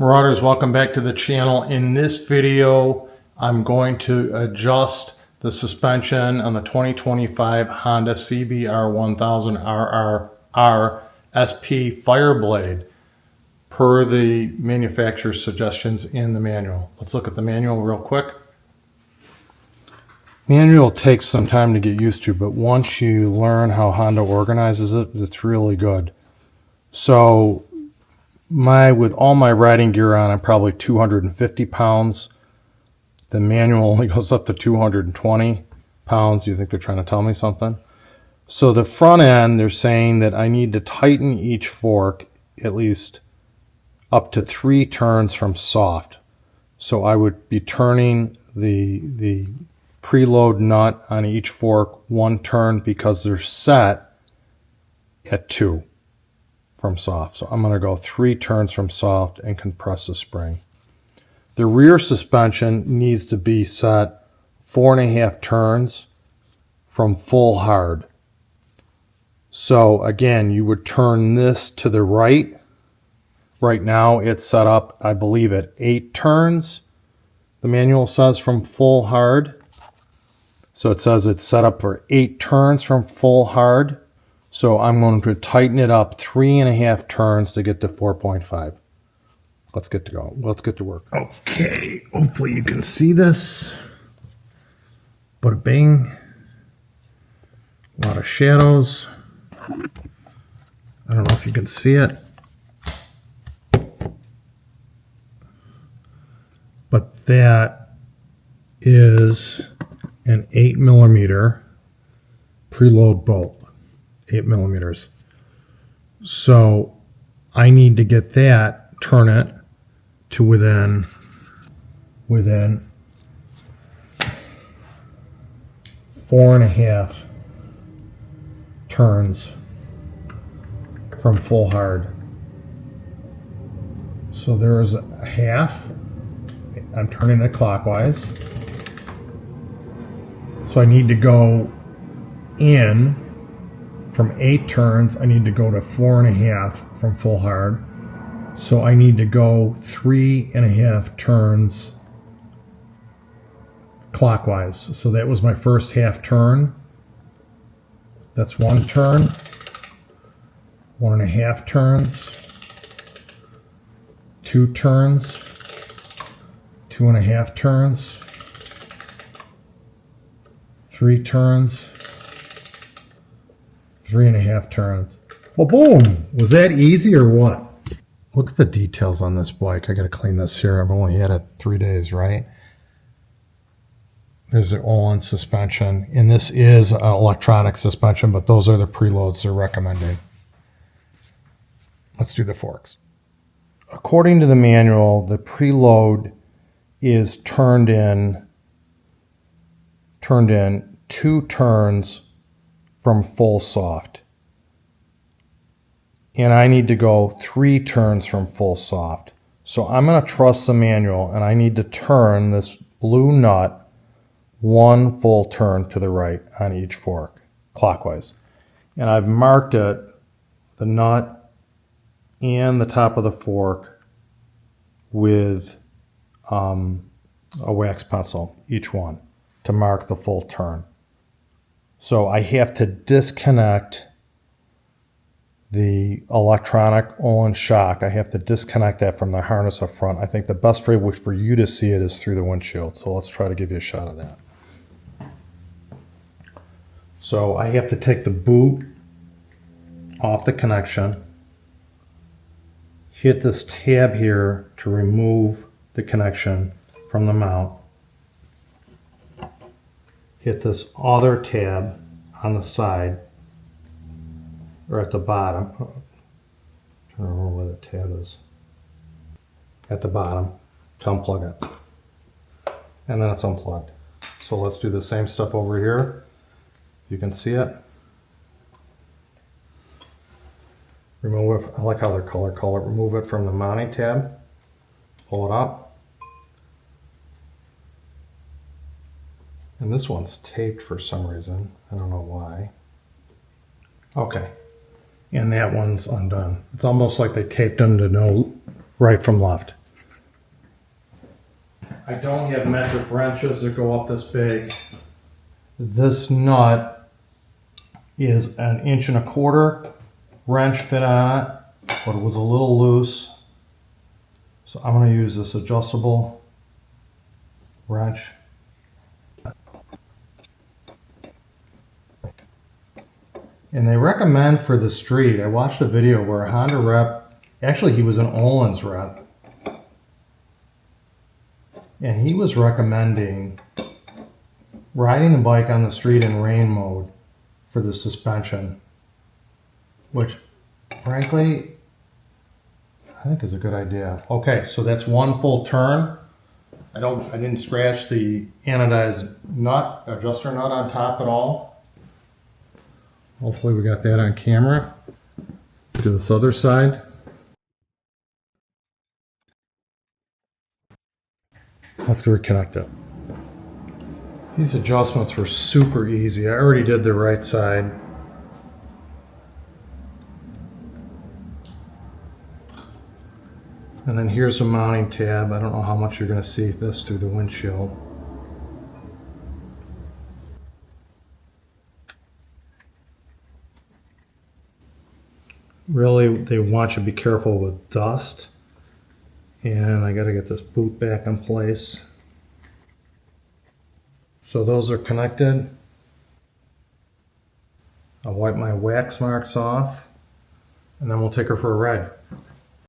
Marauders, welcome back to the channel. In this video, I'm going to adjust the suspension on the 2025 Honda CBR1000RR-R SP Fireblade per the manufacturer's suggestions in the manual. Let's look at the manual real quick. Manual takes some time to get used to, but once you learn how Honda organizes it, it's really good. So with all my riding gear on, I'm probably 250 pounds. The manual only goes up to 220 pounds. Do you think they're trying to tell me something? So the front end, they're saying that I need to tighten each fork at least up to 3 turns from soft. So I would be turning the preload nut on each fork 1 turn because they're set at 2 from soft. So I'm going to go 3 turns from soft and compress the spring. The rear suspension needs to be set 4.5 turns from full hard. So again, you would turn this to the right. Right now it's set up, I believe, at 8 turns. The manual says from full hard. So it says it's set up for 8 turns from full hard. So I'm going to tighten it up 3.5 turns to get to 4.5. Let's get to go. Let's get to work. Okay, hopefully you can see this. Bada bing. A lot of shadows. I don't know if you can see it. But that is an 8mm preload bolt. 8 millimeters. So I need to get that, turn it to within 4.5 turns from full hard. So there's a half. I'm turning it clockwise. So I need to go in from 8 turns. I need to go to 4.5 from full hard. So I need to go 3.5 turns clockwise. So that was my first half turn. That's 1 turn. 1.5 turns. 2 turns. 2.5 turns. 3 turns. 3.5 turns. Well, boom! Was that easy or what? Look at the details on this bike. I gotta clean this here. I've only had it 3 days, right? There's the all-in suspension. And this is an electronic suspension, but those are the preloads they're recommending. Let's do the forks. According to the manual, the preload is turned in 2 turns from full soft. And I need to go 3 turns from full soft. So I'm going to trust the manual, and I need to turn this blue nut 1 full turn to the right on each fork, clockwise. And I've marked it, the nut and the top of the fork, with a wax pencil, each one, to mark the full turn. So I have to disconnect the electronic all-in shock. I have to disconnect that from the harness up front. I think the best way for you to see it is through the windshield. So let's try to give you a shot of that. So I have to take the boot off the connection, hit this tab here to remove the connection from the mount, hit this other tab on the side, or at the bottom. I don't remember where the tab is. At the bottom to unplug it. And then it's unplugged. So let's do the same step over here. You can see it. Remove it. I like how they're color. Remove it from the mounting tab. Pull it up. And this one's taped for some reason. I don't know why. Okay. And that one's undone. It's almost like they taped them to know right from left. I don't have metric wrenches that go up this big. This nut is an 1.25" wrench fit on it, but it was a little loose. So I'm going to use this adjustable wrench. And they recommend for the street, I watched a video where a Honda rep, actually he was an Olin's rep, and he was recommending riding the bike on the street in rain mode for the suspension, which frankly, I think is a good idea. Okay, so that's one full turn. I didn't scratch the anodized nut, adjuster nut on top at all. Hopefully we got that on camera. To this other side. Let's reconnect it. These adjustments were super easy. I already did the right side. And then here's the mounting tab. I don't know how much you're going to see this through the windshield. Really, they want you to be careful with dust. And I got to get this boot back in place. So those are connected. I'll wipe my wax marks off, and then we'll take her for a ride.